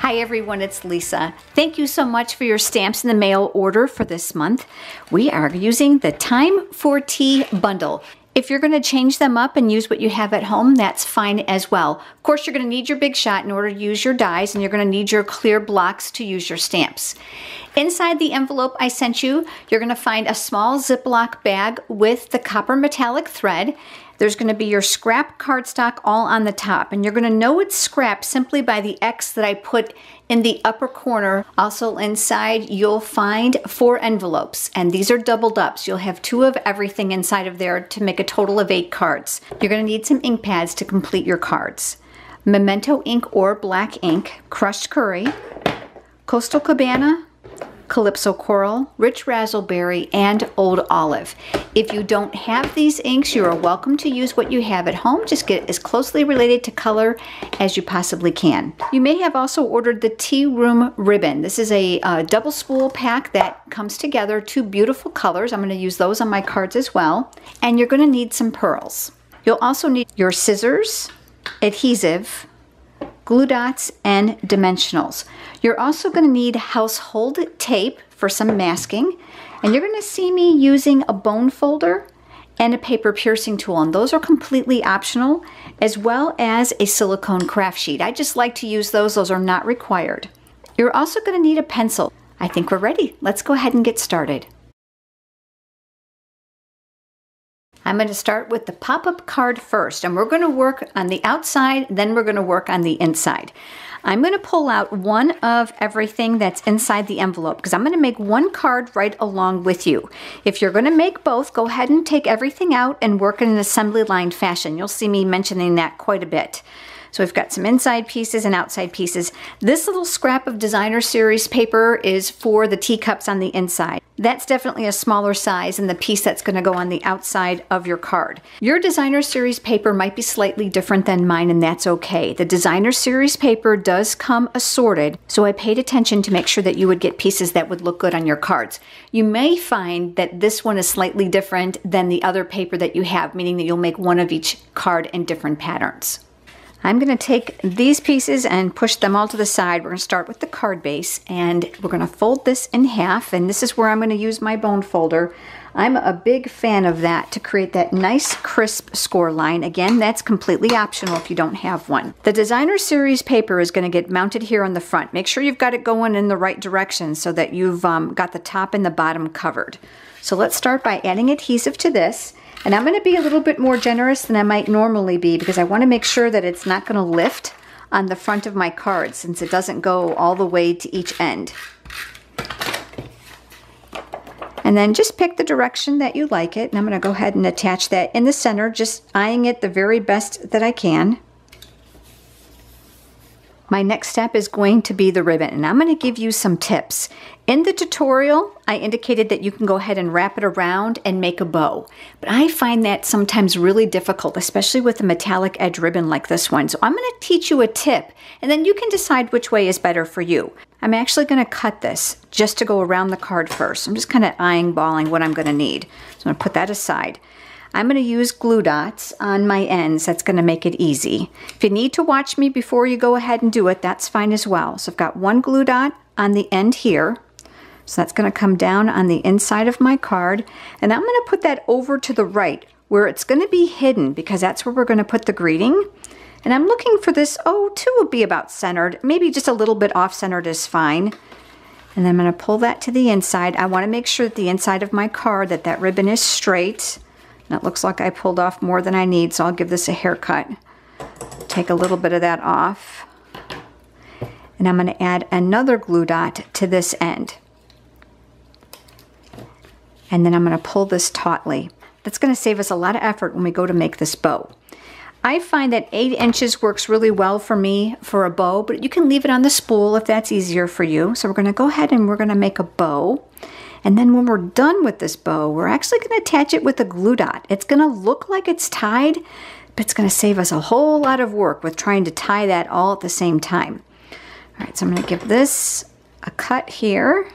Hi everyone, it's Lisa. Thank you so much for your stamps in the mail order for this month. We are using the Time for Tea bundle. If you're going to change them up and use what you have at home, that's fine as well. Of course, you're going to need your Big Shot in order to use your dies, and you're going to need your clear blocks to use your stamps. Inside the envelope I sent you, you're going to find a small Ziploc bag with the copper metallic thread. There's going to be your scrap cardstock all on the top, and you're going to know it's scrap simply by the X that I put in the upper corner. Also inside, you'll find 4 envelopes, and these are doubled up, so you'll have 2 of everything inside of there to make a total of 8 cards. You're going to need some ink pads to complete your cards. Memento ink or black ink, crushed curry, Coastal Cabana, Calypso Coral, Rich Razzleberry, and Old Olive. If you don't have these inks, you are welcome to use what you have at home. Just get as closely related to color as you possibly can. You may have also ordered the Tea Room ribbon. This is a double spool pack that comes together 2 beautiful colors. I'm going to use those on my cards as well. And you're going to need some pearls. You'll also need your scissors, adhesive, glue dots, and dimensionals. You're also going to need household tape for some masking, and you're going to see me using a bone folder and a paper piercing tool, and those are completely optional, as well as a silicone craft sheet. I just like to use those. Those are not required. You're also going to need a pencil. I think we're ready. Let's go ahead and get started. I'm going to start with the pop-up card first, and we're going to work on the outside, then we're going to work on the inside. I'm going to pull out one of everything that's inside the envelope because I'm going to make one card right along with you. If you're going to make both, go ahead and take everything out and work in an assembly line fashion. You'll see me mentioning that quite a bit. So we've got some inside pieces and outside pieces. This little scrap of Designer Series paper is for the teacups on the inside. That's definitely a smaller size than the piece that's going to go on the outside of your card. Your Designer Series paper might be slightly different than mine, and that's okay. The Designer Series paper does come assorted, so I paid attention to make sure that you would get pieces that would look good on your cards. You may find that this one is slightly different than the other paper that you have, meaning that you'll make one of each card in different patterns. I'm going to take these pieces and push them all to the side. We're going to start with the card base, and we're going to fold this in half, and this is where I'm going to use my bone folder. I'm a big fan of that to create that nice crisp score line. Again, that's completely optional if you don't have one. The Designer Series paper is going to get mounted here on the front. Make sure you've got it going in the right direction so that you've got the top and the bottom covered. So let's start by adding adhesive to this. And I'm going to be a little bit more generous than I might normally be because I want to make sure that it's not going to lift on the front of my card since it doesn't go all the way to each end. And then just pick the direction that you like it. And I'm going to go ahead and attach that in the center, just eyeing it the very best that I can. My next step is going to be the ribbon, and I'm going to give you some tips. In the tutorial, I indicated that you can go ahead and wrap it around and make a bow, but I find that sometimes really difficult, especially with a metallic edge ribbon like this one. So I'm going to teach you a tip, and then you can decide which way is better for you. I'm actually going to cut this just to go around the card first. I'm just kind of eyeballing what I'm going to need. So I'm going to put that aside. I'm going to use glue dots on my ends. That's going to make it easy. If you need to watch me before you go ahead and do it, that's fine as well. So I've got one glue dot on the end here. So that's going to come down on the inside of my card. And I'm going to put that over to the right where it's going to be hidden because that's where we're going to put the greeting. And I'm looking for this, 2 would be about centered. Maybe just a little bit off-centered is fine. And then I'm going to pull that to the inside. I want to make sure that the inside of my card, that ribbon is straight. And it looks like I pulled off more than I need, so I'll give this a haircut. Take a little bit of that off. And I'm going to add another glue dot to this end. And then I'm going to pull this tautly. That's going to save us a lot of effort when we go to make this bow. I find that 8 inches works really well for me for a bow, but you can leave it on the spool if that's easier for you. So we're going to go ahead and we're going to make a bow. And then when we're done with this bow, we're actually going to attach it with a glue dot. It's going to look like it's tied, but it's going to save us a whole lot of work with trying to tie that all at the same time. All right, so I'm going to give this a cut here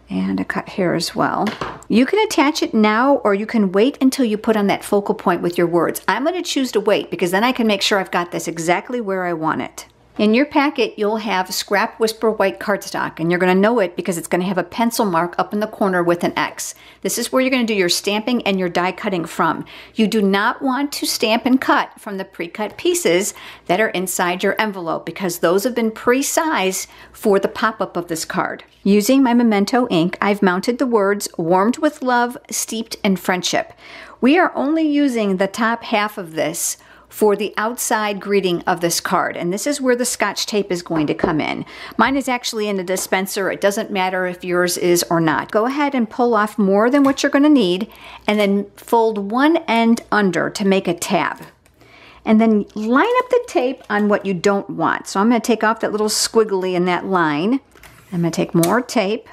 and a cut here as well. You can attach it now or you can wait until you put on that focal point with your words. I'm going to choose to wait because then I can make sure I've got this exactly where I want it. In your packet, you'll have scrap Whisper White cardstock, and you're going to know it because it's going to have a pencil mark up in the corner with an X. This is where you're going to do your stamping and your die cutting from. You do not want to stamp and cut from the pre-cut pieces that are inside your envelope because those have been pre-sized for the pop-up of this card. Using my Memento ink, I've mounted the words "Warmed with love, steeped in friendship." We are only using the top half of this for the outside greeting of this card, and this is where the Scotch tape is going to come in. Mine is actually in a dispenser. It doesn't matter if yours is or not. Go ahead and pull off more than what you're going to need, and then fold one end under to make a tab. And then line up the tape on what you don't want. So I'm going to take off that little squiggly in that line. I'm going to take more tape.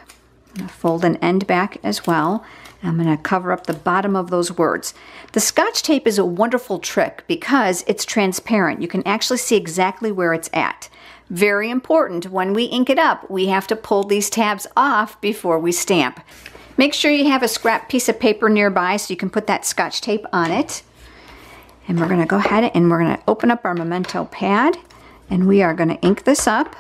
I'm going to fold an end back as well. I'm going to cover up the bottom of those words. The Scotch tape is a wonderful trick because it's transparent. You can actually see exactly where it's at. Very important, when we ink it up, we have to pull these tabs off before we stamp. Make sure you have a scrap piece of paper nearby so you can put that Scotch tape on it. And we're going to go ahead and we're going to open up our Memento pad, and we are going to ink this up.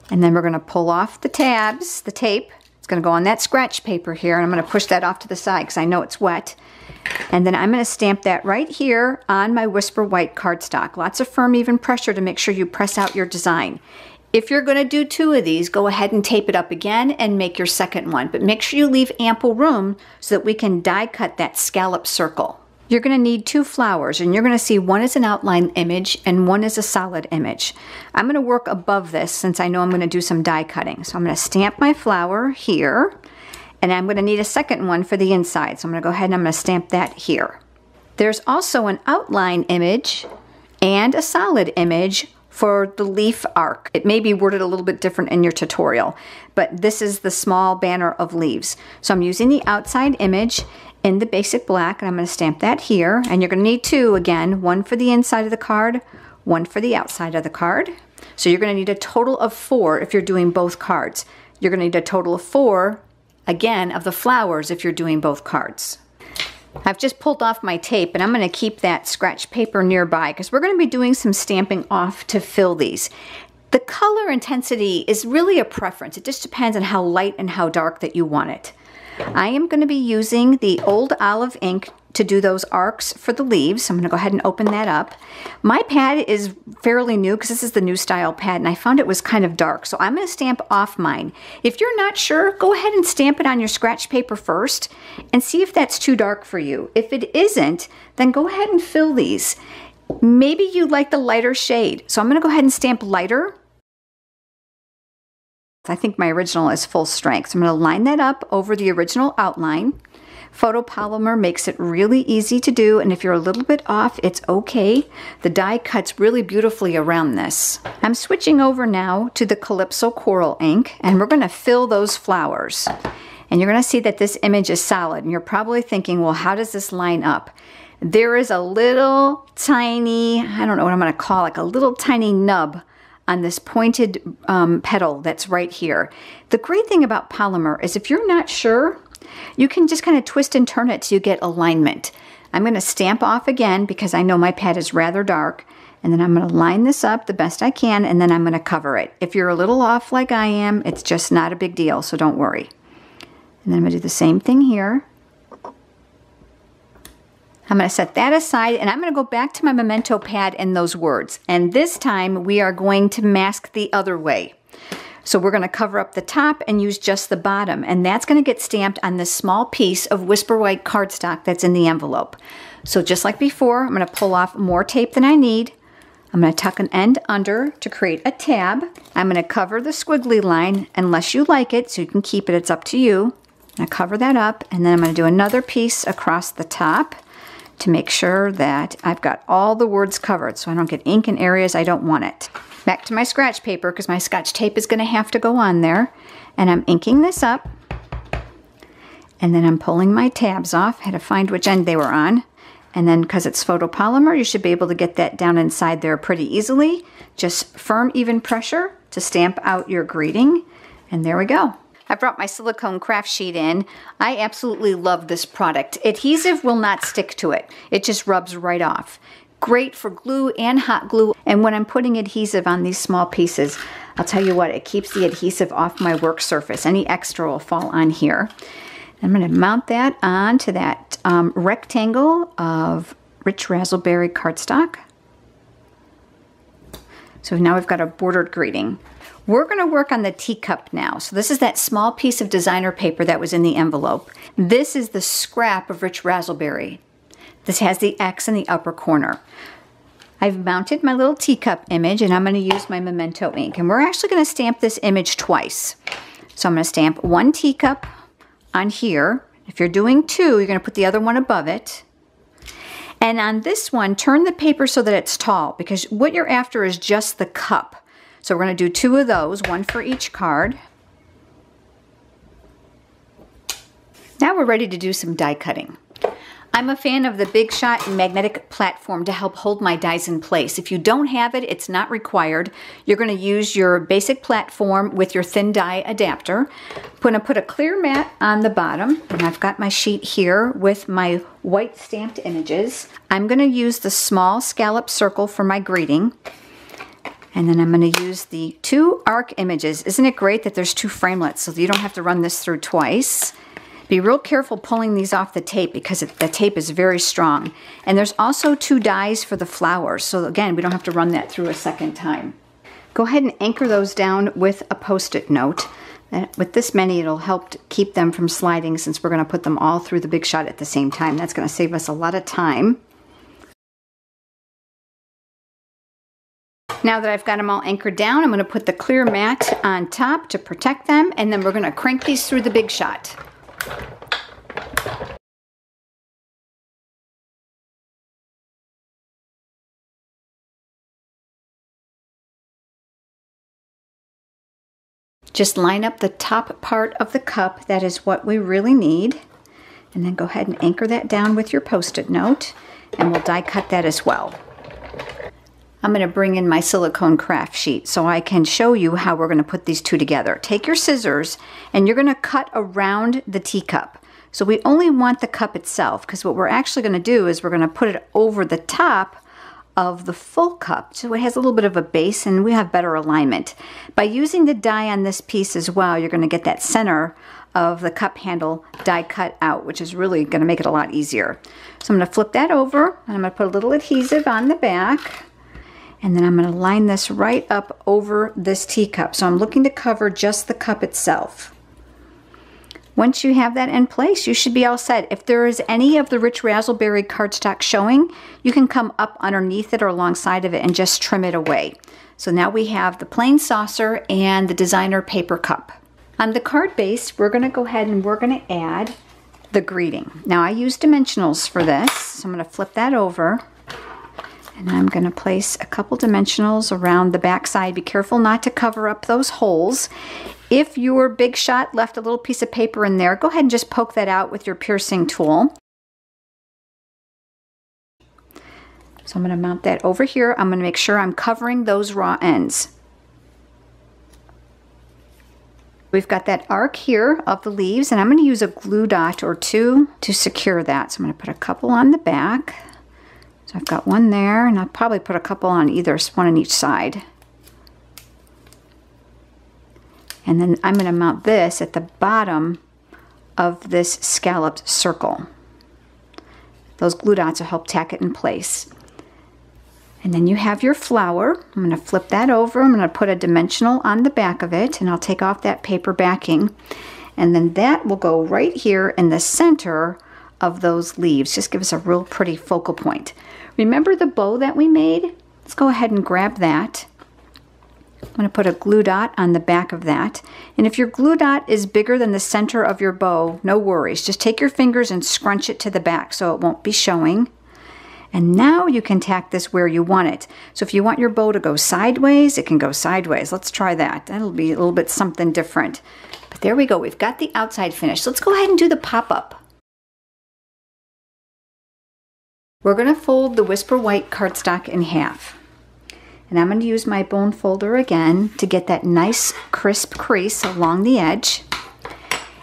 And then we're going to pull off the tabs, the tape. It's going to go on that scratch paper here, and I'm going to push that off to the side because I know it's wet. And then I'm going to stamp that right here on my Whisper White cardstock. Lots of firm, even pressure to make sure you press out your design. If you're going to do 2 of these, go ahead and tape it up again and make your second one. But make sure you leave ample room so that we can die cut that scallop circle. You're going to need 2 flowers, and you're going to see one is an outline image and one is a solid image. I'm going to work above this since I know I'm going to do some die cutting. So I'm going to stamp my flower here, and I'm going to need a second one for the inside. So I'm going to go ahead and I'm going to stamp that here. There's also an outline image and a solid image for the leaf arc. It may be worded a little bit different in your tutorial, but this is the small banner of leaves. So I'm using the outside image in the basic black, and I'm going to stamp that here. And you're going to need 2 again, one for the inside of the card, one for the outside of the card. So you're going to need a total of 4 if you're doing both cards. You're going to need a total of 4, again, of the flowers if you're doing both cards. I've just pulled off my tape, and I'm going to keep that scratch paper nearby because we're going to be doing some stamping off to fill these. The color intensity is really a preference. It just depends on how light and how dark that you want it. I am going to be using the Old Olive ink to do those arcs for the leaves. I'm going to go ahead and open that up. My pad is fairly new because this is the new style pad, and I found it was kind of dark, so I'm going to stamp off mine. If you're not sure, go ahead and stamp it on your scratch paper first and see if that's too dark for you. If it isn't, then go ahead and fill these. Maybe you like the lighter shade, so I'm going to go ahead and stamp lighter. I think my original is full strength. So I'm going to line that up over the original outline. Photopolymer makes it really easy to do, and if you're a little bit off, it's okay. The die cuts really beautifully around this. I'm switching over now to the Calypso Coral ink, and we're going to fill those flowers. And you're going to see that this image is solid, and you're probably thinking, well, how does this line up? There is a little tiny, I don't know what I'm going to call it, like a little tiny nub on this pointed petal that's right here. The great thing about polymer is if you're not sure, you can just kind of twist and turn it so you get alignment. I'm going to stamp off again because I know my pad is rather dark, and then I'm going to line this up the best I can, and then I'm going to cover it. If you're a little off like I am, it's just not a big deal, so don't worry. And then I'm going to do the same thing here. I'm going to set that aside, and I'm going to go back to my Memento pad and those words. And this time we are going to mask the other way. So we're going to cover up the top and use just the bottom, and that's going to get stamped on this small piece of Whisper White cardstock that's in the envelope. So just like before, I'm going to pull off more tape than I need. I'm going to tuck an end under to create a tab. I'm going to cover the squiggly line unless you like it, so you can keep it. It's up to you. I'm going to cover that up, and then I'm going to do another piece across the top to make sure that I've got all the words covered so I don't get ink in areas I don't want it. Back to my scratch paper because my Scotch tape is going to have to go on there. And I'm inking this up. And then I'm pulling my tabs off. I had to find which end they were on. And then because it's photopolymer, you should be able to get that down inside there pretty easily. Just firm, even pressure to stamp out your greeting. And there we go. I brought my silicone craft sheet in. I absolutely love this product. Adhesive will not stick to it. It just rubs right off. great for glue and hot glue. And when I'm putting adhesive on these small pieces, I'll tell you what, it keeps the adhesive off my work surface. Any extra will fall on here. I'm going to mount that onto that rectangle of Rich Razzleberry cardstock. So now we've got a bordered greeting. We're going to work on the teacup now. So this is that small piece of designer paper that was in the envelope. This is the scrap of Rich Razzleberry. This has the X in the upper corner. I've mounted my little teacup image, and I'm going to use my Memento ink. And we're actually going to stamp this image twice. So I'm going to stamp one teacup on here. If you're doing two, you're going to put the other one above it. And on this one, turn the paper so that it's tall, because what you're after is just the cup. So we're going to do two of those, one for each card. Now we're ready to do some die cutting. I'm a fan of the Big Shot magnetic platform to help hold my dies in place. If you don't have it, it's not required. You're going to use your basic platform with your thin die adapter. I'm going to put a clear mat on the bottom, and I've got my sheet here with my white stamped images. I'm going to use the small scallop circle for my greeting. And then I'm going to use the two arc images. Isn't it great that there's two framelits so that you don't have to run this through twice? Be real careful pulling these off the tape because the tape is very strong. And there's also two dies for the flowers. So again, we don't have to run that through a second time. Go ahead and anchor those down with a Post-it note. With this many, it'll help to keep them from sliding since we're going to put them all through the Big Shot at the same time. That's going to save us a lot of time. Now that I've got them all anchored down, I'm going to put the clear mat on top to protect them, and then we're going to crank these through the Big Shot. Just line up the top part of the cup. That is what we really need. And then go ahead and anchor that down with your Post-it note, and we'll die cut that as well. I'm going to bring in my silicone craft sheet so I can show you how we're going to put these two together. Take your scissors and you're going to cut around the teacup. So we only want the cup itself, because what we're actually going to do is we're going to put it over the top of the full cup so it has a little bit of a base and we have better alignment. By using the die on this piece as well, you're going to get that center of the cup handle die cut out, which is really going to make it a lot easier. So I'm going to flip that over and I'm going to put a little adhesive on the back. And then I'm going to line this right up over this teacup. So I'm looking to cover just the cup itself. Once you have that in place, you should be all set. If there is any of the Rich Razzleberry cardstock showing, you can come up underneath it or alongside of it and just trim it away. So now we have the plain saucer and the designer paper cup. On the card base, we're going to go ahead and we're going to add the greeting. Now I use dimensionals for this, so I'm going to flip that over. And I'm going to place a couple dimensionals around the back side. Be careful not to cover up those holes. If your Big Shot left a little piece of paper in there, go ahead and just poke that out with your piercing tool. So I'm going to mount that over here. I'm going to make sure I'm covering those raw ends. We've got that arc here of the leaves, and I'm going to use a glue dot or two to secure that. So I'm going to put a couple on the back. So I've got one there, and I'll probably put a couple on either, one on each side. And then I'm going to mount this at the bottom of this scalloped circle. Those glue dots will help tack it in place. And then you have your flower. I'm going to flip that over. I'm going to put a dimensional on the back of it, and I'll take off that paper backing. And then that will go right here in the center of those leaves. Just give us a real pretty focal point. Remember the bow that we made? Let's go ahead and grab that. I'm going to put a glue dot on the back of that. And if your glue dot is bigger than the center of your bow, no worries. Just take your fingers and scrunch it to the back so it won't be showing. And now you can tack this where you want it. So if you want your bow to go sideways, it can go sideways. Let's try that. That'll be a little bit something different. But there we go. We've got the outside finished. Let's go ahead and do the pop-up. We're going to fold the Whisper White cardstock in half. And I'm going to use my bone folder again to get that nice crisp crease along the edge.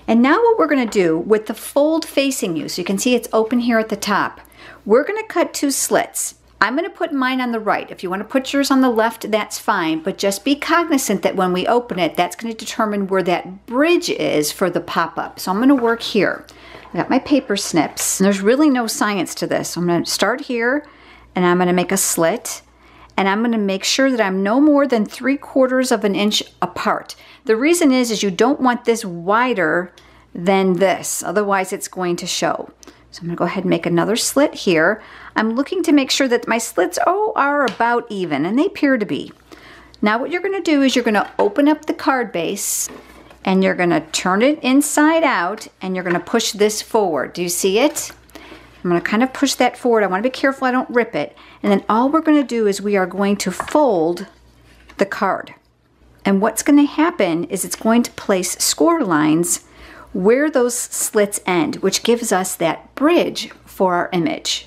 And now what we're going to do with the fold facing you, so you can see it's open here at the top, we're going to cut two slits. I'm going to put mine on the right. If you want to put yours on the left, that's fine, but just be cognizant that when we open it, that's going to determine where that bridge is for the pop-up. So I'm going to work here. I got my paper snips, and there's really no science to this. So I'm going to start here, and I'm going to make a slit, and I'm going to make sure that I'm no more than 3/4 of an inch apart. The reason is you don't want this wider than this, otherwise it's going to show. So I'm going to go ahead and make another slit here. I'm looking to make sure that my slits are about even, and they appear to be. Now what you're going to do is you're going to open up the card base, and you're going to turn it inside out, and you're going to push this forward. Do you see it? I'm going to kind of push that forward. I want to be careful I don't rip it. And then all we're going to do is we are going to fold the card. And what's going to happen is it's going to place score lines where those slits end, which gives us that bridge for our image.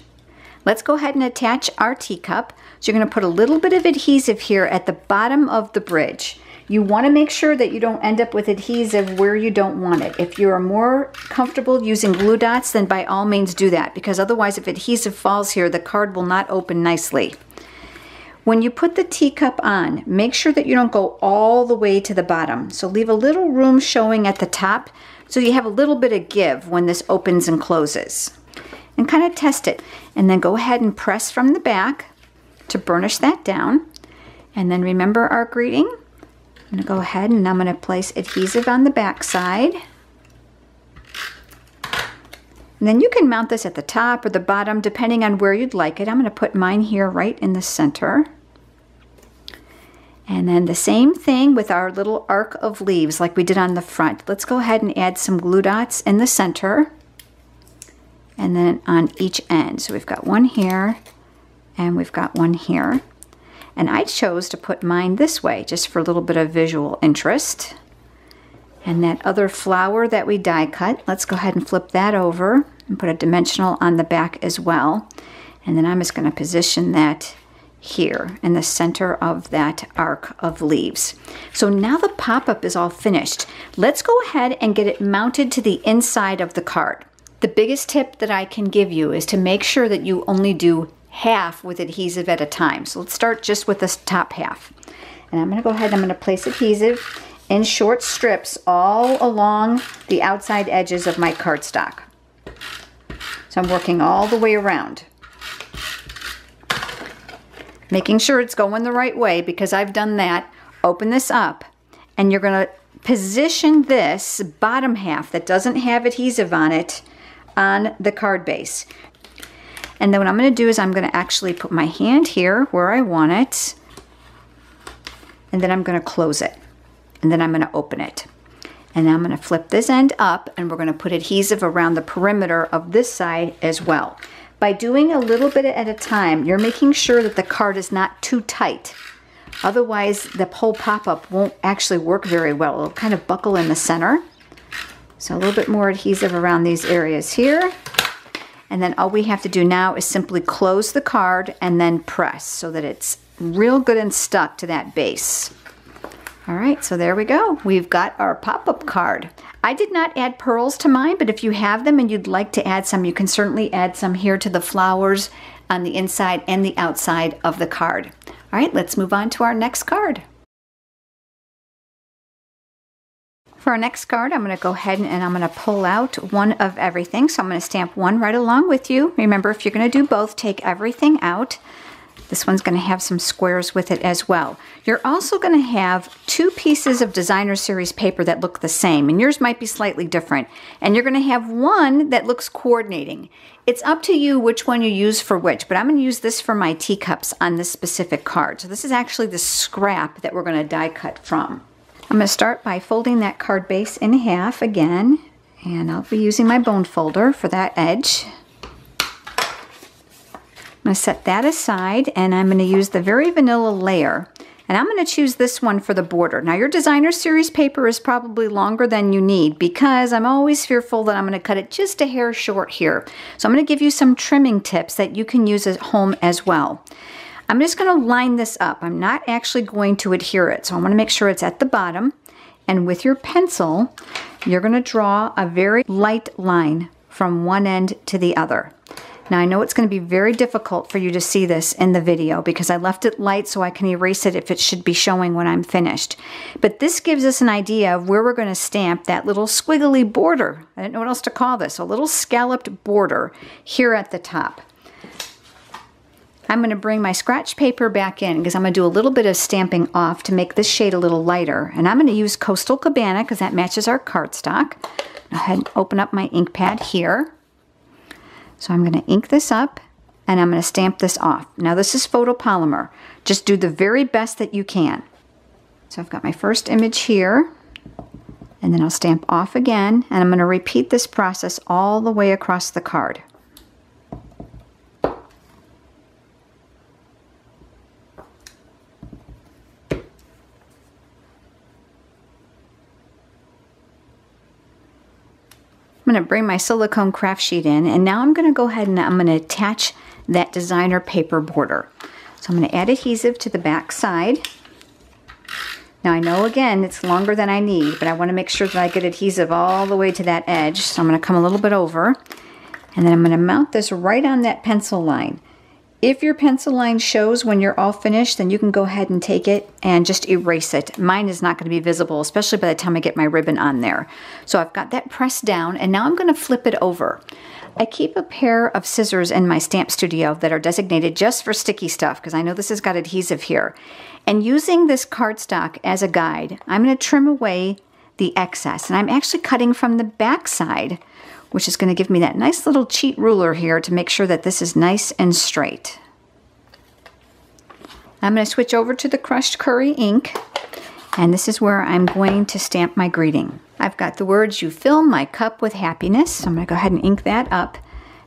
Let's go ahead and attach our teacup. So you're going to put a little bit of adhesive here at the bottom of the bridge. You want to make sure that you don't end up with adhesive where you don't want it. If you are more comfortable using glue dots, then by all means do that, because otherwise if adhesive falls here, the card will not open nicely. When you put the teacup on, make sure that you don't go all the way to the bottom. So leave a little room showing at the top so you have a little bit of give when this opens and closes. And kind of test it. And then go ahead and press from the back to burnish that down. And then remember our greeting. I'm going to go ahead and I'm going to place adhesive on the back side. And then you can mount this at the top or the bottom depending on where you'd like it. I'm going to put mine here right in the center. And then the same thing with our little arc of leaves like we did on the front. Let's go ahead and add some glue dots in the center and then on each end. So we've got one here and we've got one here. And I chose to put mine this way just for a little bit of visual interest. And that other flower that we die cut, let's go ahead and flip that over and put a dimensional on the back as well. And then I'm just going to position that here in the center of that arc of leaves. So now the pop-up is all finished. Let's go ahead and get it mounted to the inside of the card. The biggest tip that I can give you is to make sure that you only do half with adhesive at a time. So let's start just with this top half. And I'm going to go ahead and I'm going to place adhesive in short strips all along the outside edges of my cardstock. So I'm working all the way around, making sure it's going the right way because I've done that. Open this up and you're going to position this bottom half that doesn't have adhesive on it on the card base. And then what I'm going to do is I'm going to actually put my hand here where I want it, and then I'm going to close it, and then I'm going to open it. And then I'm going to flip this end up, and we're going to put adhesive around the perimeter of this side as well. By doing a little bit at a time, you're making sure that the card is not too tight. Otherwise, the whole pop-up won't actually work very well. It'll kind of buckle in the center. So a little bit more adhesive around these areas here. And then all we have to do now is simply close the card and then press so that it's real good and stuck to that base. All right, so there we go. We've got our pop-up card. I did not add pearls to mine, but if you have them and you'd like to add some, you can certainly add some here to the flowers on the inside and the outside of the card. All right, let's move on to our next card. For our next card, I'm going to go ahead and I'm going to pull out one of everything. So I'm going to stamp one right along with you. Remember, if you're going to do both, take everything out. This one's going to have some squares with it as well. You're also going to have two pieces of Designer Series paper that look the same, and yours might be slightly different. And you're going to have one that looks coordinating. It's up to you which one you use for which, but I'm going to use this for my teacups on this specific card. So this is actually the scrap that we're going to die cut from. I'm going to start by folding that card base in half again, and I'll be using my bone folder for that edge. I'm going to set that aside, and I'm going to use the Very Vanilla layer, and I'm going to choose this one for the border. Now your Designer Series paper is probably longer than you need because I'm always fearful that I'm going to cut it just a hair short here. So I'm going to give you some trimming tips that you can use at home as well. I'm just going to line this up. I'm not actually going to adhere it, so I want to make sure it's at the bottom. And with your pencil, you're going to draw a very light line from one end to the other. Now I know it's going to be very difficult for you to see this in the video because I left it light so I can erase it if it should be showing when I'm finished. But this gives us an idea of where we're going to stamp that little squiggly border. I don't know what else to call this, a little scalloped border here at the top. I'm going to bring my scratch paper back in because I'm going to do a little bit of stamping off to make this shade a little lighter. And I'm going to use Coastal Cabana because that matches our cardstock. Go ahead and open up my ink pad here. So I'm going to ink this up and I'm going to stamp this off. Now this is photopolymer. Just do the very best that you can. So I've got my first image here and then I'll stamp off again and I'm going to repeat this process all the way across the card. I'm going to bring my silicone craft sheet in and now I'm going to go ahead and I'm going to attach that designer paper border. So I'm going to add adhesive to the back side. Now I know again it's longer than I need, but I want to make sure that I get adhesive all the way to that edge. So I'm going to come a little bit over and then I'm going to mount this right on that pencil line. If your pencil line shows when you're all finished, then you can go ahead and take it and just erase it. Mine is not going to be visible, especially by the time I get my ribbon on there. So I've got that pressed down and now I'm going to flip it over. I keep a pair of scissors in my stamp studio that are designated just for sticky stuff because I know this has got adhesive here. And using this cardstock as a guide, I'm going to trim away the excess. And I'm actually cutting from the back side, which is going to give me that nice little cheat ruler here to make sure that this is nice and straight. I'm going to switch over to the crushed curry ink, and this is where I'm going to stamp my greeting. I've got the words, "You fill my cup with happiness," so I'm going to go ahead and ink that up,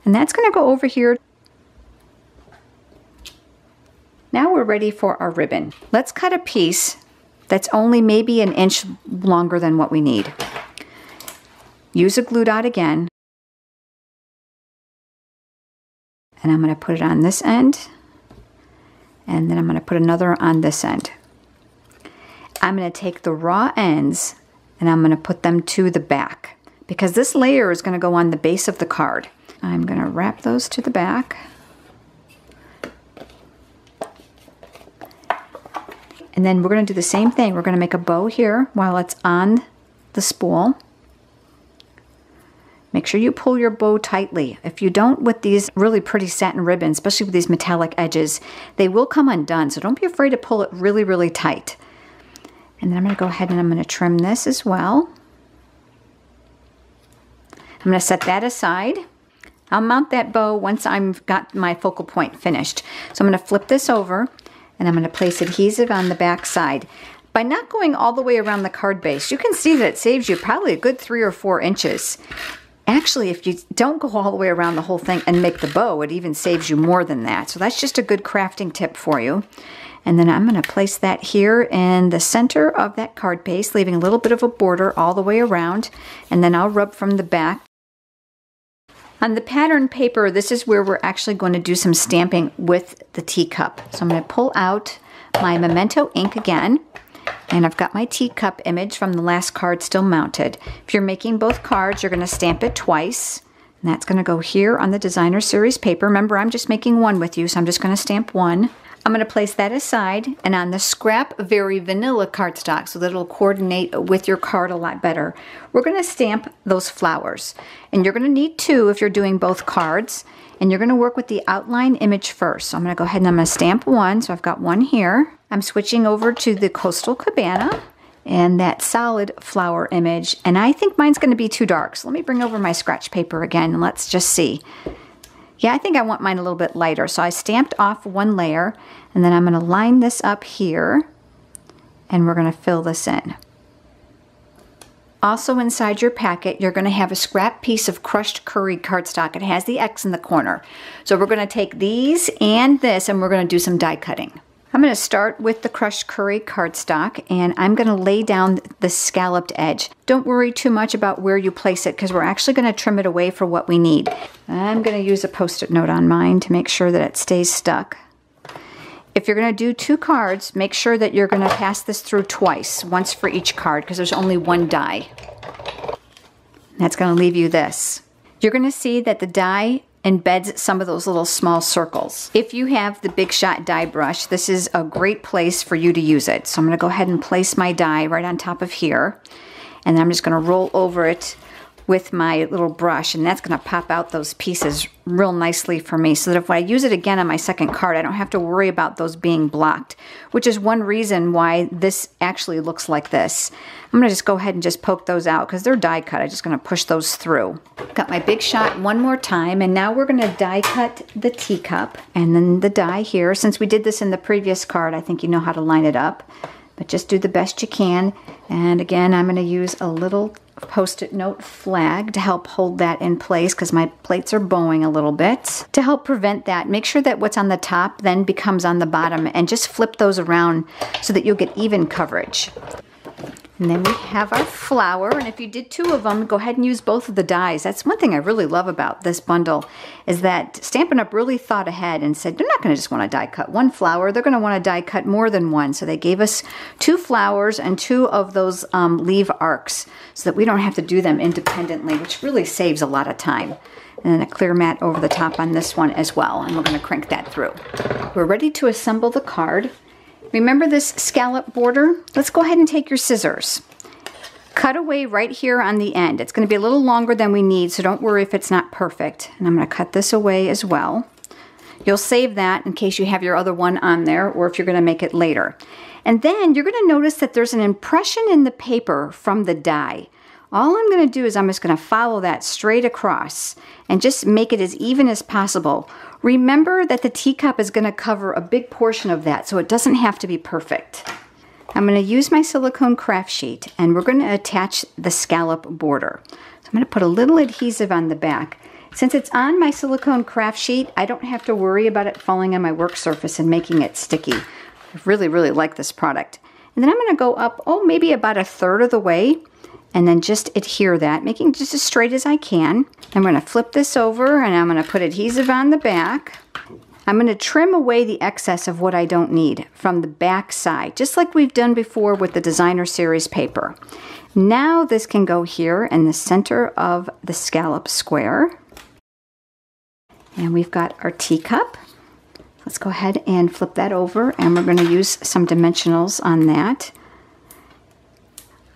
and that's going to go over here. Now we're ready for our ribbon. Let's cut a piece that's only maybe an inch longer than what we need. Use a glue dot again. And I'm going to put it on this end. And then I'm going to put another on this end. I'm going to take the raw ends and I'm going to put them to the back because this layer is going to go on the base of the card. I'm going to wrap those to the back. And then we're going to do the same thing. We're going to make a bow here while it's on the spool. Make sure you pull your bow tightly. If you don't with these really pretty satin ribbons, especially with these metallic edges, they will come undone. So don't be afraid to pull it really, really tight. And then I'm going to go ahead and I'm going to trim this as well. I'm going to set that aside. I'll mount that bow once I've got my focal point finished. So I'm going to flip this over and I'm going to place adhesive on the back side. By not going all the way around the card base, you can see that it saves you probably a good 3 or 4 inches. Actually, if you don't go all the way around the whole thing and make the bow, it even saves you more than that. So that's just a good crafting tip for you. And then I'm going to place that here in the center of that card base, leaving a little bit of a border all the way around. And then I'll rub from the back. On the pattern paper, this is where we're actually going to do some stamping with the teacup. So I'm going to pull out my Memento ink again. And I've got my teacup image from the last card still mounted. If you're making both cards, you're going to stamp it twice. And that's going to go here on the Designer Series paper. Remember, I'm just making one with you, so I'm just going to stamp one. I'm going to place that aside and on the Scrap Very Vanilla cardstock so that it'll coordinate with your card a lot better. We're going to stamp those flowers. And you're going to need 2 if you're doing both cards. And you're going to work with the outline image first. So I'm going to go ahead and I'm going to stamp one. So I've got one here. I'm switching over to the Coastal Cabana and that solid flower image. And I think mine's going to be too dark. So let me bring over my scratch paper again and let's just see. Yeah, I think I want mine a little bit lighter. So I stamped off one layer and then I'm going to line this up here and we're going to fill this in. Also inside your packet, you're going to have a scrap piece of crushed curry cardstock. It has the X in the corner. So we're going to take these and this and we're going to do some die cutting. I'm going to start with the crushed curry cardstock and I'm going to lay down the scalloped edge. Don't worry too much about where you place it because we're actually going to trim it away for what we need. I'm going to use a Post-it note on mine to make sure that it stays stuck. If you're going to do 2 cards, make sure that you're going to pass this through twice, once for each card because there's only one die. That's going to leave you this. You're going to see that the die embeds some of those little small circles. If you have the Big Shot die brush, this is a great place for you to use it. So I'm going to go ahead and place my die right on top of here. And then I'm just going to roll over it with my little brush, and that's going to pop out those pieces real nicely for me, so that if I use it again on my second card, I don't have to worry about those being blocked, which is one reason why this actually looks like this. I'm going to just go ahead and just poke those out because they're die cut. I'm just going to push those through. Got my Big Shot one more time, and now we're going to die cut the teacup and then the die here. Since we did this in the previous card, I think you know how to line it up, but just do the best you can. And again, I'm going to use a little Post-it note flag to help hold that in place because my plates are bowing a little bit. To help prevent that, make sure that what's on the top then becomes on the bottom, and just flip those around so that you'll get even coverage. And then we have our flower, and if you did 2 of them, go ahead and use both of the dies. That's one thing I really love about this bundle, is that Stampin' Up! Really thought ahead and said they're not going to just want to die cut 1 flower, they're going to want to die cut more than 1. So they gave us 2 flowers and 2 of those leaf arcs so that we don't have to do them independently, which really saves a lot of time. And then a clear mat over the top on this one as well, and we're going to crank that through. We're ready to assemble the card. Remember this scallop border? Let's go ahead and take your scissors. Cut away right here on the end. It's going to be a little longer than we need, so don't worry if it's not perfect. And I'm going to cut this away as well. You'll save that in case you have your other one on there, or if you're going to make it later. And then you're going to notice that there's an impression in the paper from the die. All I'm going to do is I'm just going to follow that straight across and just make it as even as possible. Remember that the teacup is going to cover a big portion of that, so it doesn't have to be perfect. I'm going to use my silicone craft sheet, and we're going to attach the scallop border. So I'm going to put a little adhesive on the back. Since it's on my silicone craft sheet, I don't have to worry about it falling on my work surface and making it sticky. I really, really like this product. And then I'm going to go up, maybe about 1/3 of the way, and then just adhere that, making it just as straight as I can. I'm going to flip this over, and I'm going to put adhesive on the back. I'm going to trim away the excess of what I don't need from the back side, just like we've done before with the Designer Series paper. Now this can go here in the center of the scallop square. And we've got our teacup. Let's go ahead and flip that over, and we're going to use some dimensionals on that.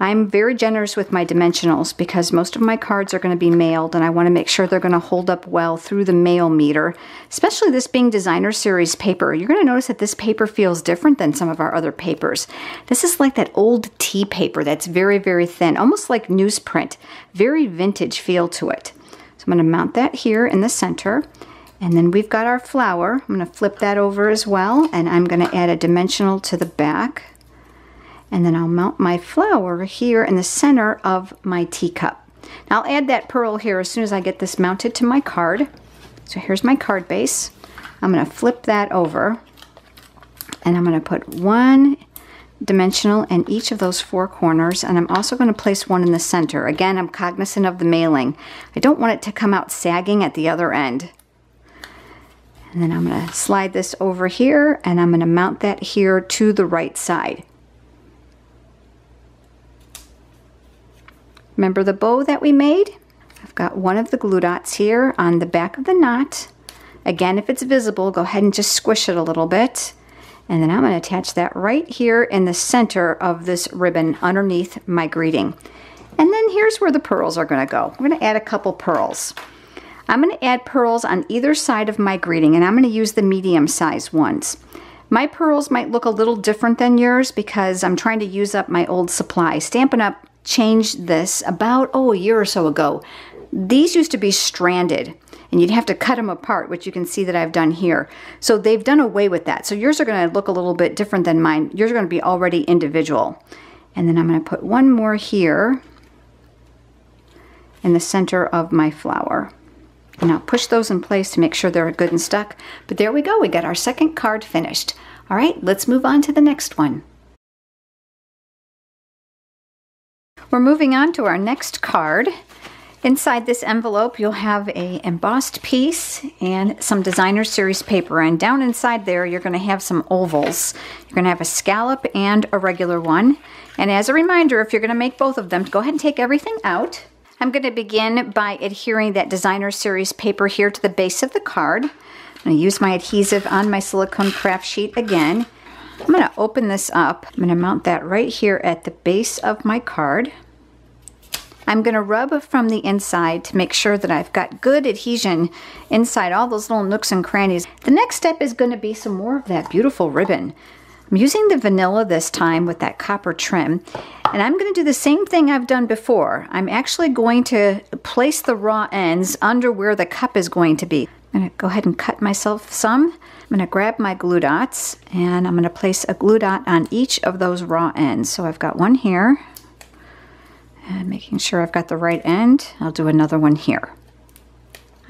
I'm very generous with my dimensionals because most of my cards are going to be mailed, and I want to make sure they're going to hold up well through the mail meter, especially this being Designer Series paper. You're going to notice that this paper feels different than some of our other papers. This is like that old tea paper that's very, very thin, almost like newsprint, very vintage feel to it. So I'm going to mount that here in the center, and then we've got our flower. I'm going to flip that over as well, and I'm going to add a dimensional to the back. And then I'll mount my flower here in the center of my teacup. Now I'll add that pearl here as soon as I get this mounted to my card. So here's my card base. I'm going to flip that over, and I'm going to put 1 dimensional in each of those 4 corners, and I'm also going to place 1 in the center. Again, I'm cognizant of the mailing. I don't want it to come out sagging at the other end. And then I'm going to slide this over here, and I'm going to mount that here to the right side. Remember the bow that we made? I've got one of the glue dots here on the back of the knot. Again, if it's visible, go ahead and just squish it a little bit. And then I'm going to attach that right here in the center of this ribbon underneath my greeting. And then here's where the pearls are going to go. I'm going to add a couple pearls. I'm going to add pearls on either side of my greeting, and I'm going to use the medium-sized ones. My pearls might look a little different than yours because I'm trying to use up my old supply. Stampin' Up! Changed this about, a year or so ago. These used to be stranded, and you'd have to cut them apart, which you can see that I've done here. So they've done away with that. So yours are going to look a little bit different than mine. Yours are going to be already individual. And then I'm going to put 1 more here in the center of my flower. And I'll push those in place to make sure they're good and stuck. But there we go. We got our second card finished. All right, let's move on to the next one. We're moving on to our next card. Inside this envelope, you'll have an embossed piece and some Designer Series paper. And down inside there, you're going to have some ovals. You're going to have a scallop and a regular one. And as a reminder, if you're going to make both of them, go ahead and take everything out. I'm going to begin by adhering that Designer Series paper here to the base of the card. I'm going to use my adhesive on my silicone craft sheet again. I'm going to open this up. I'm going to mount that right here at the base of my card. I'm going to rub from the inside to make sure that I've got good adhesion inside all those little nooks and crannies. The next step is going to be some more of that beautiful ribbon. I'm using the vanilla this time with that copper trim, and I'm going to do the same thing I've done before. I'm actually going to place the raw ends under where the cup is going to be. I'm going to go ahead and cut myself some. I'm going to grab my glue dots, and I'm going to place a glue dot on each of those raw ends. So I've got one here, and making sure I've got the right end. I'll do another one here.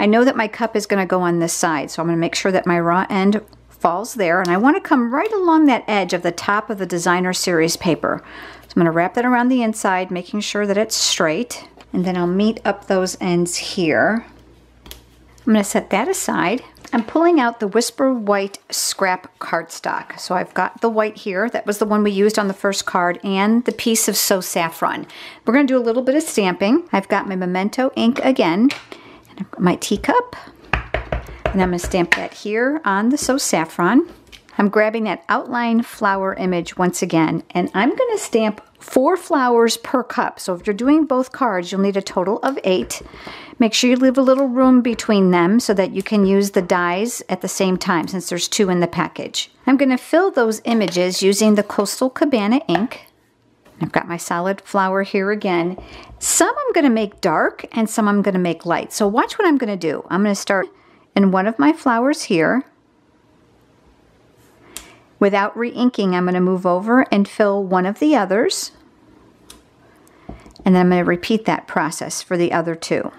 I know that my cup is going to go on this side, so I'm going to make sure that my raw end falls there, and I want to come right along that edge of the top of the Designer Series paper. So I'm going to wrap that around the inside, making sure that it's straight, and then I'll meet up those ends here. I'm going to set that aside. I'm pulling out the Whisper White scrap cardstock. So I've got the white here, that was the one we used on the first card, and the piece of So Saffron. We're going to do a little bit of stamping. I've got my Memento ink again, and I've got my teacup. And I'm going to stamp that here on the So Saffron. I'm grabbing that outline flower image once again, and I'm going to stamp 4 flowers per cup. So if you're doing both cards, you'll need a total of 8. Make sure you leave a little room between them so that you can use the dies at the same time, since there's 2 in the package. I'm going to fill those images using the Coastal Cabana ink. I've got my solid flower here again. Some I'm going to make dark and some I'm going to make light. So watch what I'm going to do. I'm going to start in one of my flowers here. Without re-inking, I'm going to move over and fill one of the others. And then I'm going to repeat that process for the other 2.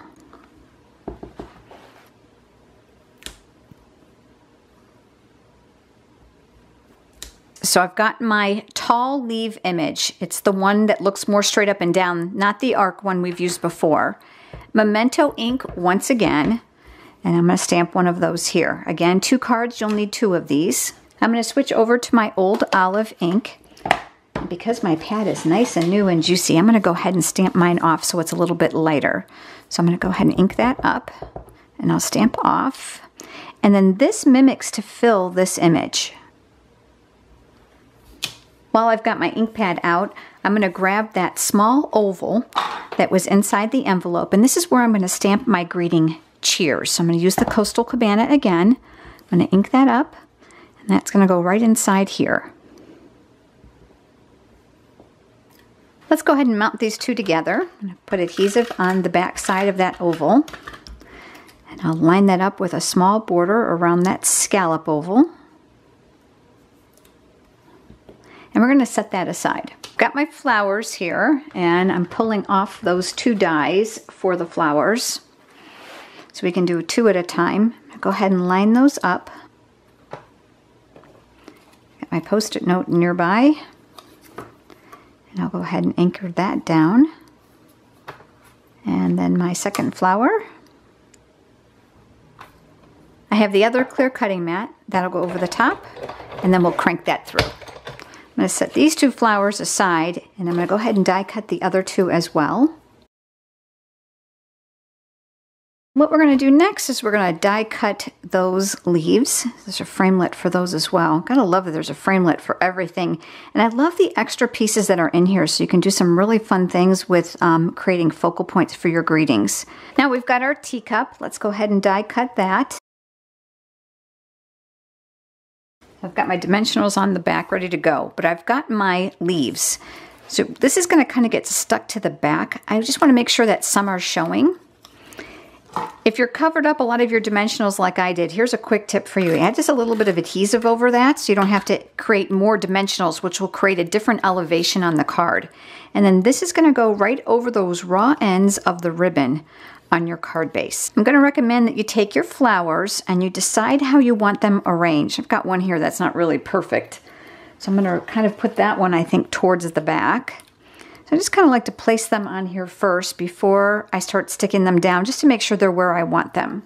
So I've got my tall leaf image. It's the one that looks more straight up and down, not the arc one we've used before. Memento ink once again. And I'm going to stamp one of those here. Again, 2 cards, you'll need 2 of these. I'm going to switch over to my old olive ink. And because my pad is nice and new and juicy, I'm going to go ahead and stamp mine off so it's a little bit lighter. So I'm going to go ahead and ink that up, and I'll stamp off. And then this mimics to fill this image. While I've got my ink pad out, I'm going to grab that small oval that was inside the envelope, and this is where I'm going to stamp my greeting cheers. So I'm going to use the Coastal Cabana again. I'm going to ink that up, and that's going to go right inside here. Let's go ahead and mount these 2 together. I'm going to put adhesive on the back side of that oval, and I'll line that up with a small border around that scallop oval. And we're going to set that aside. I've got my flowers here, and I'm pulling off those 2 dies for the flowers. So we can do 2 at a time. Go ahead and line those up. Got my Post-it note nearby. And I'll go ahead and anchor that down. And then my second flower. I have the other clear cutting mat. That'll go over the top, and then we'll crank that through. I'm going to set these 2 flowers aside, and I'm going to go ahead and die cut the other 2 as well. What we're going to do next is we're going to die cut those leaves. There's a framelit for those as well. Gotta love that there's a framelit for everything. And I love the extra pieces that are in here, so you can do some really fun things with creating focal points for your greetings. Now we've got our teacup. Let's go ahead and die cut that. I've got my dimensionals on the back ready to go, but I've got my leaves. So this is going to kind of get stuck to the back. I just want to make sure that some are showing. If you're covered up a lot of your dimensionals like I did, here's a quick tip for you. Add just a little bit of adhesive over that so you don't have to create more dimensionals, which will create a different elevation on the card. And then this is going to go right over those raw ends of the ribbon on your card base. I'm going to recommend that you take your flowers and you decide how you want them arranged. I've got one here that's not really perfect. So I'm going to kind of put that one, I think, towards the back. So I just kind of like to place them on here first before I start sticking them down, just to make sure they're where I want them.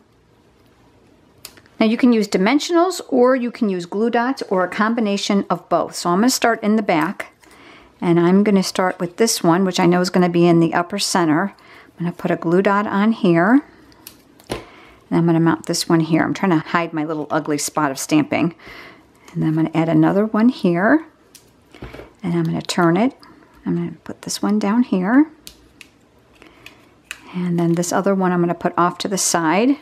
Now you can use dimensionals, or you can use glue dots, or a combination of both. So I'm going to start in the back, and I'm going to start with this one, which I know is going to be in the upper center. I'm going to put a glue dot on here. And I'm going to mount this one here. I'm trying to hide my little ugly spot of stamping. And then I'm going to add another one here. And I'm going to turn it. I'm going to put this one down here. And then this other one I'm going to put off to the side.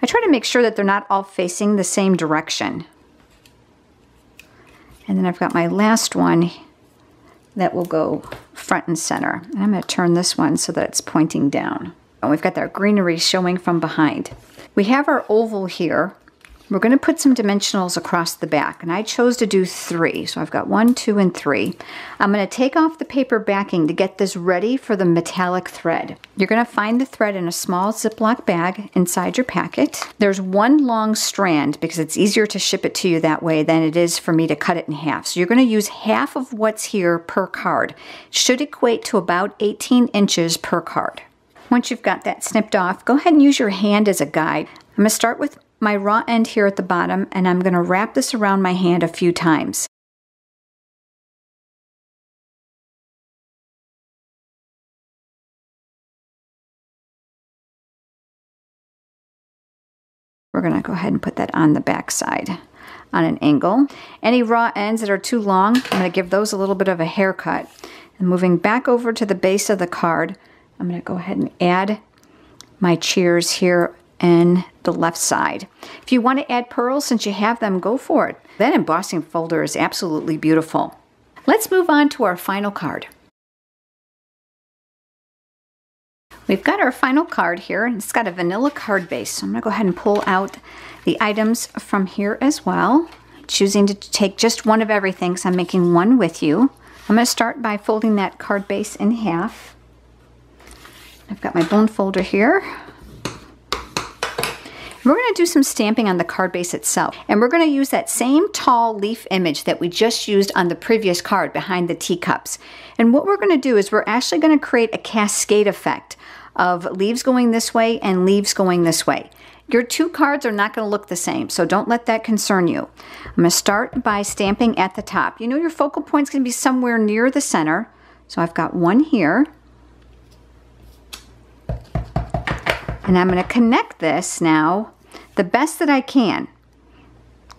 I try to make sure that they're not all facing the same direction. And then I've got my last one that will go front and center. And I'm going to turn this one so that it's pointing down. And we've got that greenery showing from behind. We have our oval here. We're going to put some dimensionals across the back, and I chose to do 3. So I've got 1, 2, and 3. I'm going to take off the paper backing to get this ready for the metallic thread. You're going to find the thread in a small Ziploc bag inside your packet. There's one long strand because it's easier to ship it to you that way than it is for me to cut it in half. So you're going to use half of what's here per card. Should equate to about 18 inches per card. Once you've got that snipped off, go ahead and use your hand as a guide. I'm going to start with my raw end here at the bottom, and I'm going to wrap this around my hand a few times. We're going to go ahead and put that on the back side on an angle. Any raw ends that are too long, I'm going to give those a little bit of a haircut. And moving back over to the base of the card, I'm going to go ahead and add my cheers here and the left side. If you want to add pearls, since you have them, go for it. That embossing folder is absolutely beautiful. Let's move on to our final card. We've got our final card here, and it's got a vanilla card base. So I'm going to go ahead and pull out the items from here as well. Choosing to take just one of everything, so I'm making one with you. I'm going to start by folding that card base in half. I've got my bone folder here. We're going to do some stamping on the card base itself, and we're going to use that same tall leaf image that we just used on the previous card behind the teacups. And what we're going to do is we're actually going to create a cascade effect of leaves going this way and leaves going this way. Your two cards are not going to look the same, so don't let that concern you. I'm going to start by stamping at the top. You know your focal point's going to be somewhere near the center, so I've got one here. And I'm going to connect this now the best that I can,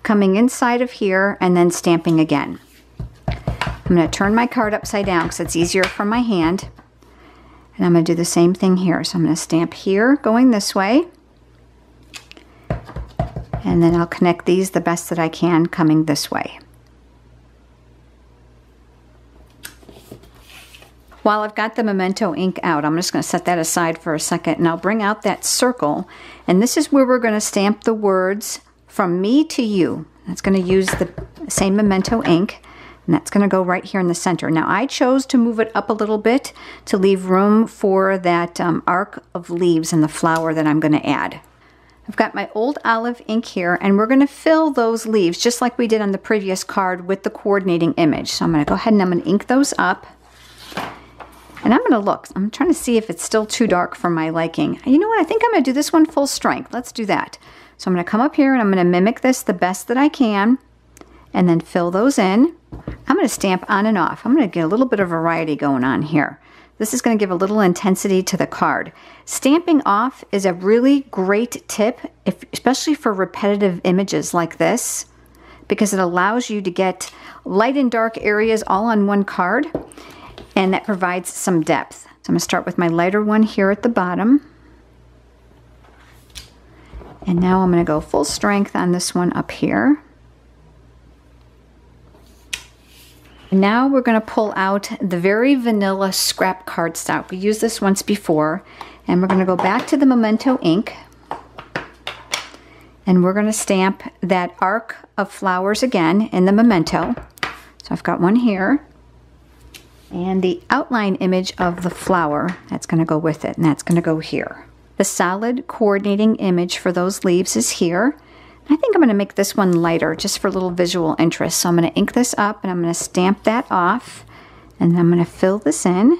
coming inside of here and then stamping again. I'm going to turn my card upside down because it's easier for my hand. And I'm going to do the same thing here. So I'm going to stamp here going this way. And then I'll connect these the best that I can coming this way. While I've got the Memento ink out, I'm just going to set that aside for a second, and I'll bring out that circle. And this is where we're going to stamp the words "From me to you." That's going to use the same Memento ink, and that's going to go right here in the center. Now I chose to move it up a little bit to leave room for that arc of leaves and the flower that I'm going to add. I've got my old olive ink here, and we're going to fill those leaves just like we did on the previous card with the coordinating image. So I'm going to go ahead and I'm going to ink those up. And I'm going to look. I'm trying to see if it's still too dark for my liking. You know what? I think I'm going to do this one full strength. Let's do that. So I'm going to come up here and I'm going to mimic this the best that I can and then fill those in. I'm going to stamp on and off. I'm going to get a little bit of variety going on here. This is going to give a little intensity to the card. Stamping off is a really great tip, especially for repetitive images like this, because it allows you to get light and dark areas all on one card. And that provides some depth. So I'm going to start with my lighter one here at the bottom. And now I'm going to go full strength on this one up here. And now we're going to pull out the very vanilla scrap cardstock. We used this once before. And we're going to go back to the Memento ink. And we're going to stamp that arc of flowers again in the Memento. So I've got one here. And the outline image of the flower, that's going to go with it, and that's going to go here. The solid coordinating image for those leaves is here. I think I'm going to make this one lighter just for a little visual interest. So I'm going to ink this up and I'm going to stamp that off, and then I'm going to fill this in.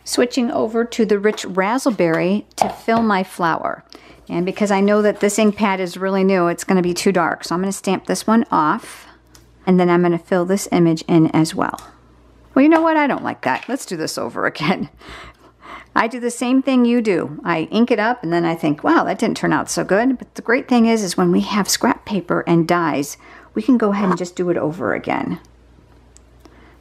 Switching over to the rich razzleberry to fill my flower. And because I know that this ink pad is really new, it's going to be too dark. So I'm going to stamp this one off. And then I'm going to fill this image in as well. Well, you know what? I don't like that. Let's do this over again. I do the same thing you do. I ink it up and then I think, wow, that didn't turn out so good. But the great thing is when we have scrap paper and dies, we can go ahead and just do it over again.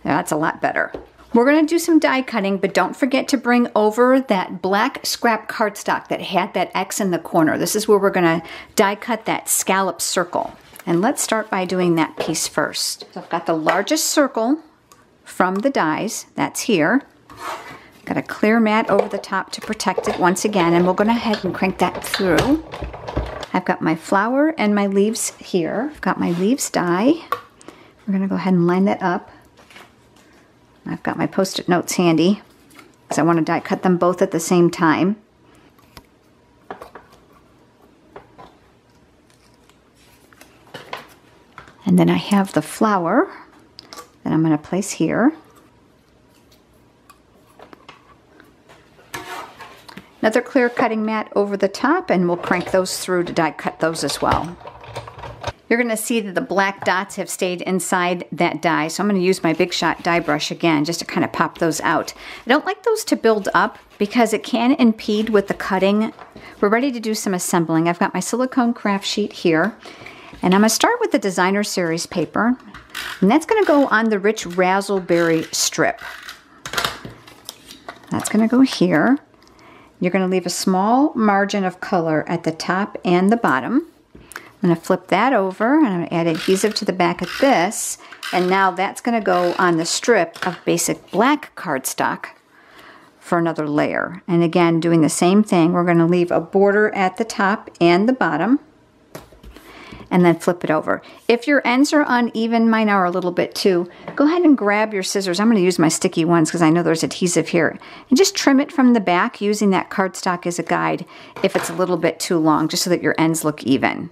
That's a lot better. We're going to do some die cutting, but don't forget to bring over that black scrap cardstock that had that X in the corner. This is where we're going to die cut that scallop circle. And let's start by doing that piece first. So I've got the largest circle from the dies. That's here. Got a clear mat over the top to protect it once again, and we're going to head and crank that through. I've got my flower and my leaves here. I've got my leaves die. We're going to go ahead and line that up. I've got my Post-it notes handy because I want to die cut them both at the same time. And then I have the flower that I'm going to place here. Another clear cutting mat over the top, and we'll crank those through to die cut those as well. You're going to see that the black dots have stayed inside that die, so I'm going to use my Big Shot die brush again just to kind of pop those out. I don't like those to build up because it can impede with the cutting. We're ready to do some assembling. I've got my silicone craft sheet here, and I'm going to start with the Designer Series paper, and that's going to go on the Rich Razzleberry strip. That's going to go here. You're going to leave a small margin of color at the top and the bottom. I'm going to flip that over and I'm going to add adhesive to the back of this, and now that's going to go on the strip of basic black cardstock for another layer. And again, doing the same thing, we're going to leave a border at the top and the bottom and then flip it over. If your ends are uneven, mine are a little bit too, go ahead and grab your scissors. I'm going to use my sticky ones because I know there's adhesive here. And just trim it from the back using that cardstock as a guide if it's a little bit too long, just so that your ends look even.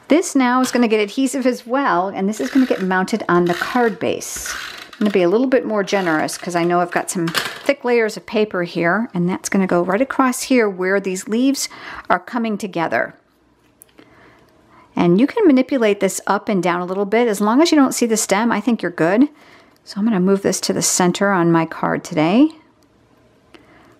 This now is going to get adhesive as well, and this is going to get mounted on the card base. I'm going to be a little bit more generous because I know I've got some thick layers of paper here, and that's going to go right across here where these leaves are coming together. And you can manipulate this up and down a little bit. As long as you don't see the stem, I think you're good. So I'm going to move this to the center on my card today.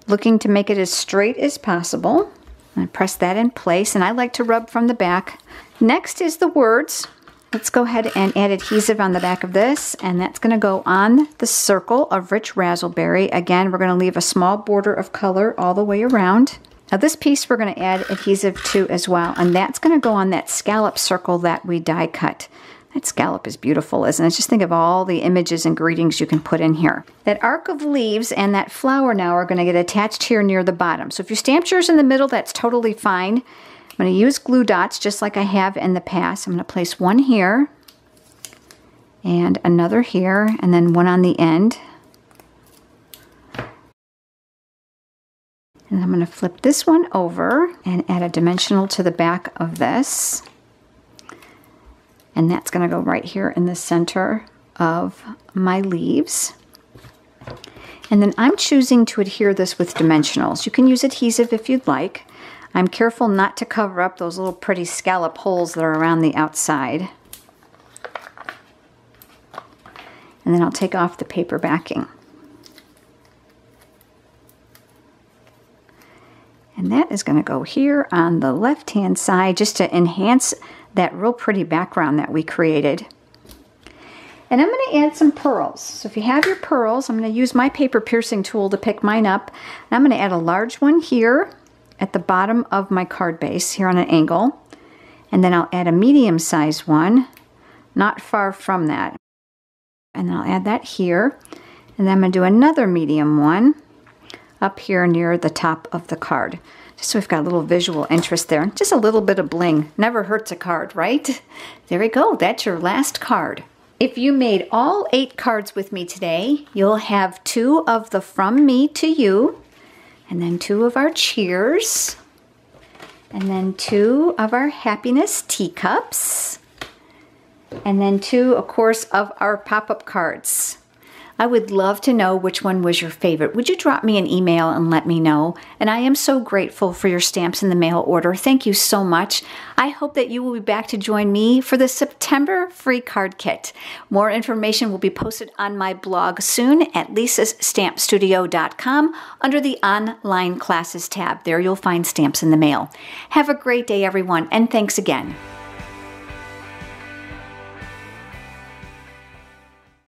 Looking to make it as straight as possible. I press that in place, and I like to rub from the back. Next is the words. Let's go ahead and add adhesive on the back of this, and that's going to go on the circle of Rich Razzleberry. Again, we're going to leave a small border of color all the way around. Now this piece we're going to add adhesive to as well, and that's going to go on that scallop circle that we die cut. That scallop is beautiful, isn't it? Just think of all the images and greetings you can put in here. That arc of leaves and that flower now are going to get attached here near the bottom. So if you stamped yours in the middle, that's totally fine. I'm going to use glue dots just like I have in the past. I'm going to place one here and another here and then one on the end. And I'm going to flip this one over and add a dimensional to the back of this. And that's going to go right here in the center of my leaves. And then I'm choosing to adhere this with dimensionals. You can use adhesive if you'd like. I'm careful not to cover up those little pretty scallop holes that are around the outside. And then I'll take off the paper backing. And that is going to go here on the left-hand side just to enhance that real pretty background that we created. And I'm going to add some pearls. So if you have your pearls, I'm going to use my paper piercing tool to pick mine up. And I'm going to add a large one here at the bottom of my card base here on an angle. And then I'll add a medium-sized one not far from that. And then I'll add that here. And then I'm going to do another medium one up here near the top of the card. Just so we've got a little visual interest there. Just a little bit of bling. Never hurts a card, right? There we go. That's your last card. If you made all 8 cards with me today, you'll have 2 of the From Me to You, and then 2 of our cheers, and then 2 of our happiness teacups, and then 2, of course, of our pop-up cards. I would love to know which one was your favorite. Would you drop me an email and let me know? And I am so grateful for your Stamps in the Mail order. Thank you so much. I hope that you will be back to join me for the September free card kit. More information will be posted on my blog soon at lisasstampstudio.com under the Online Classes tab. There you'll find Stamps in the Mail. Have a great day, everyone, and thanks again.